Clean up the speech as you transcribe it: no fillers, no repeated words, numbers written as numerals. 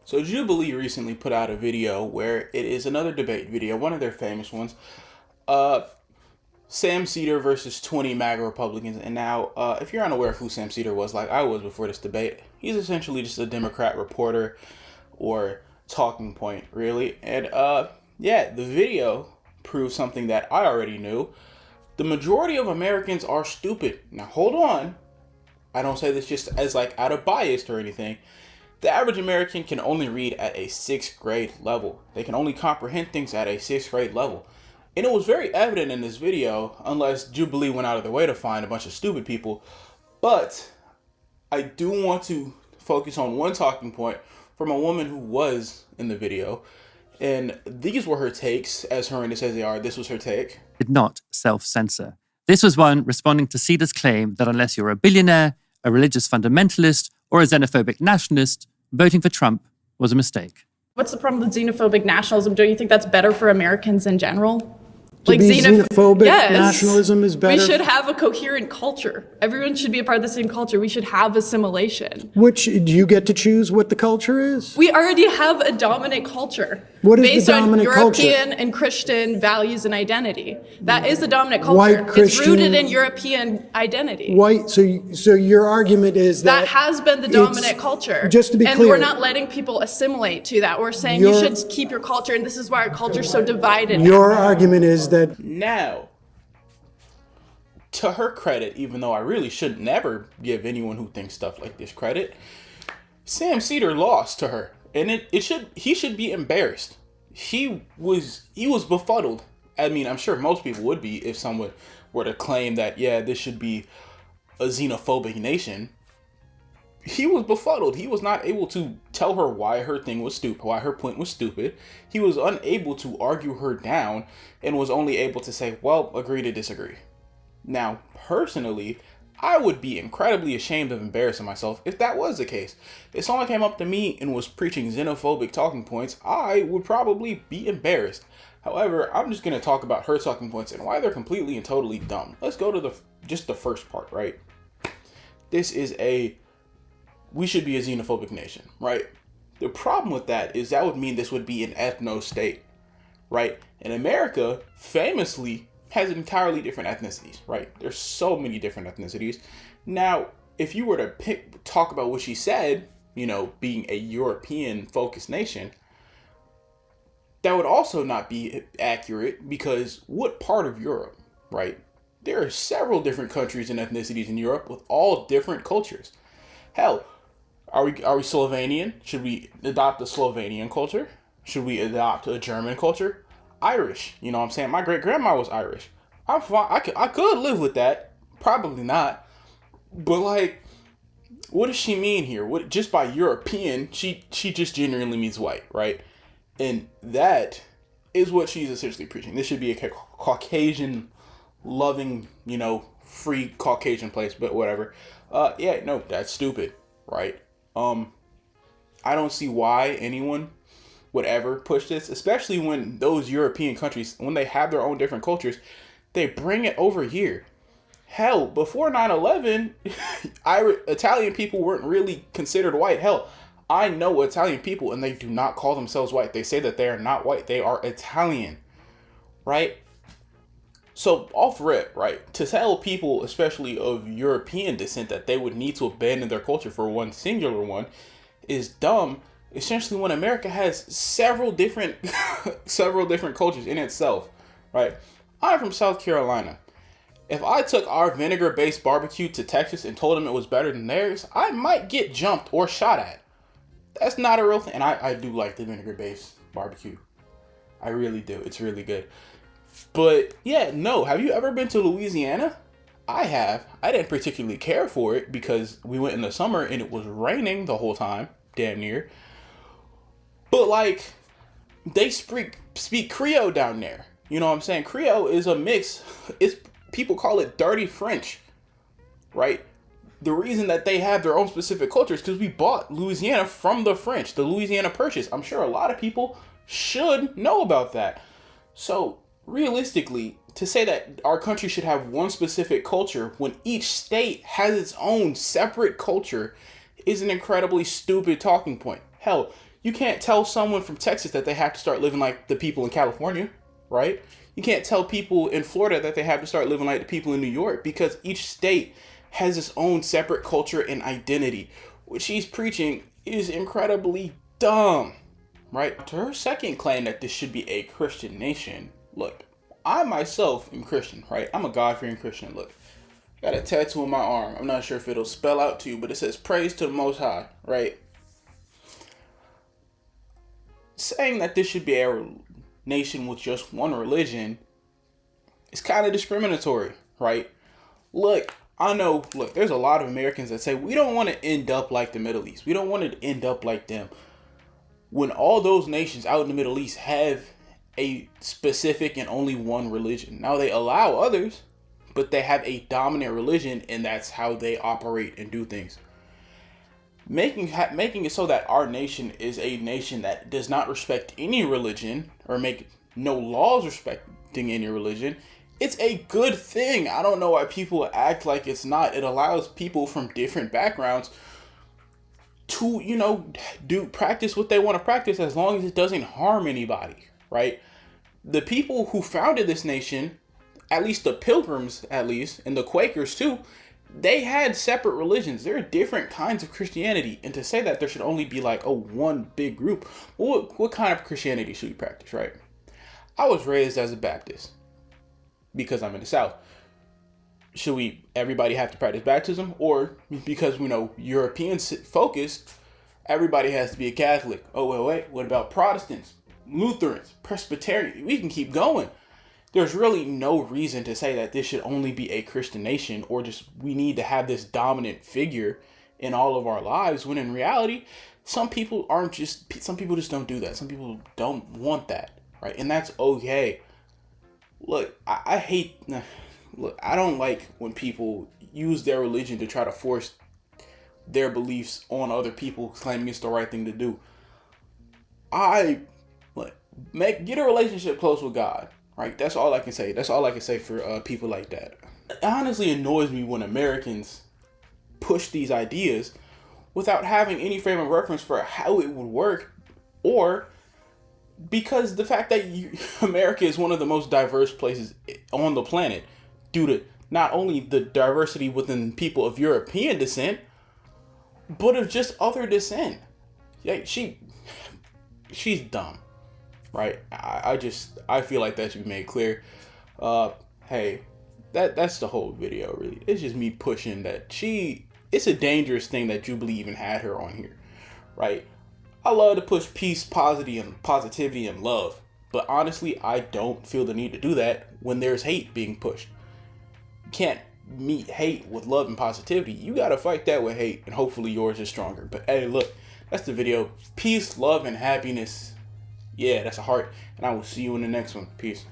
So Jubilee recently put out a video where it is another debate video, one of their famous ones. Uh, Sam Seder versus 20 MAGA Republicans. And now, if you're unaware of who Sam Seder was, like I was before this debate, he's essentially just a Democrat reporter or talking point, really. And yeah, the video proves something that I already knew. The majority of Americans are stupid. Now, hold on. I don't say this just as like out of bias or anything. The average American can only read at a 6th grade level. They can only comprehend things at a 6th grade level. And it was very evident in this video, unless Jubilee went out of their way to find a bunch of stupid people. But I do want to focus on one talking point from a woman who was in the video. And these were her takes, as horrendous as they are. This was her take. Did not self-censor. This was one responding to Seder's claim that unless you're a billionaire, a religious fundamentalist, or a xenophobic nationalist, voting for Trump was a mistake. What's the problem with xenophobic nationalism? Don't you think that's better for Americans in general? To be xenophobic nationalism is better? We should have a coherent culture. Everyone should be a part of the same culture. We should have assimilation. Which, do you get to choose what the culture is? We already have a dominant culture. What is based the dominant on culture? European and Christian values and identity. That is the dominant culture. White Christian, it's rooted in European identity. White. So your argument is that has been the dominant culture. Just to be clear, and we're not letting people assimilate to that. We're saying you should keep your culture, and this is why our culture is so divided. Your argument is that now, to her credit, even though I really should never give anyone who thinks stuff like this credit, Sam Seder lost to her, and he should be embarrassed. He was befuddled. I mean, I'm sure most people would be if someone were to claim that, yeah, this should be a xenophobic nation. He was befuddled. He was not able to tell her why her thing was stupid, why her point was stupid. He was unable to argue her down and was only able to say, well, agree to disagree. Now, personally, I would be incredibly ashamed of embarrassing myself if that was the case. If someone came up to me and was preaching xenophobic talking points, I would probably be embarrassed. However, I'm just going to talk about her talking points and why they're completely and totally dumb. Let's go to just the first part, right? We should be a xenophobic nation, right? The problem with that is that would mean this would be an ethno-state, right? And America famously has entirely different ethnicities, right? There's so many different ethnicities. Now, if you were to talk about what she said, being a European-focused nation, that would also not be accurate because what part of Europe, right? There are several different countries and ethnicities in Europe with all different cultures. Hell, are we Slovenian? Should we adopt a Slovenian culture? Should we adopt a German culture? Irish, you know what I'm saying? My great-grandma was Irish. I'm fine. I could live with that. Probably not. But like, what does she mean here? What, just by European, she just genuinely means white, right? And that is what she's essentially preaching. This should be a Caucasian loving, free Caucasian place, but whatever. Yeah, no, that's stupid, right? I don't see why anyone would ever push this, especially when those European countries, when they have their own different cultures, they bring it over here. Hell, before 9/11, Italian people weren't really considered white. Hell, I know Italian people and they do not call themselves white. They say that they are not white. They are Italian, right? So off rip, right, to tell people, especially of European descent, that they would need to abandon their culture for one singular one is dumb. Essentially, when America has several different cultures in itself, right? I'm from South Carolina. If I took our vinegar-based barbecue to Texas and told them it was better than theirs, I might get jumped or shot at. That's not a real thing. And I do like the vinegar-based barbecue. I really do. It's really good. But yeah, no. Have you ever been to Louisiana? I have. I didn't particularly care for it because we went in the summer and it was raining the whole time, damn near. But like, they speak Creole down there. You know what I'm saying? Creole is a mix. People call it dirty French, right? The reason that they have their own specific culture is because we bought Louisiana from the French, the Louisiana Purchase. I'm sure a lot of people should know about that. So realistically, to say that our country should have one specific culture when each state has its own separate culture is an incredibly stupid talking point. Hell, you can't tell someone from Texas that they have to start living like the people in California, right? You can't tell people in Florida that they have to start living like the people in New York, because each state has its own separate culture and identity. What she's preaching is incredibly dumb, right? To her second claim that this should be a Christian nation, look, I myself am Christian, right? I'm a God-fearing Christian. Look, I got a tattoo on my arm. I'm not sure if it'll spell out to you, but it says praise to the Most High, right? Saying that this should be a nation with just one religion is kind of discriminatory, right? Look, I know, look, there's a lot of Americans that say we don't want to end up like the Middle East. We don't want to end up like them. When all those nations out in the Middle East have a specific and only one religion. Now they allow others, but they have a dominant religion, and that's how they operate and do things. Making it so that our nation is a nation that does not respect any religion or make no laws respecting any religion, it's a good thing. I don't know why people act like it's not. It allows people from different backgrounds to, do practice what they want to practice, as long as it doesn't harm anybody, right? The people who founded this nation, at least the Pilgrims, and the Quakers too, they had separate religions. There are different kinds of Christianity, and to say that there should only be like one big group, what kind of Christianity should we practice, right? I was raised as a Baptist because I'm in the South. Should everybody have to practice baptism? Or because European focused, everybody has to be a Catholic? Oh, wait, what about Protestants, Lutherans, Presbyterian? We can keep going. There's really no reason to say that this should only be a Christian nation, or just we need to have this dominant figure in all of our lives, when in reality, some people just don't do that. Some people don't want that, right? And that's okay. Look, I don't like when people use their religion to try to force their beliefs on other people, claiming it's the right thing to do. Get a relationship close with God, right? That's all I can say. That's all I can say for people like that. It honestly annoys me when Americans push these ideas without having any frame of reference for how it would work, or because the fact that America is one of the most diverse places on the planet, due to not only the diversity within people of European descent, but of just other descent. Yeah, she's dumb, right? I feel like that should be made clear. Hey, that's the whole video, really. It's just me pushing that it's a dangerous thing that Jubilee even had her on here, right? I love to push peace, positivity, and love, but honestly, I don't feel the need to do that when there's hate being pushed. You can't meet hate with love and positivity. You gotta fight that with hate, and hopefully yours is stronger. But hey, look, that's the video. Peace, love, and happiness. Yeah, that's a heart, and I will see you in the next one. Peace.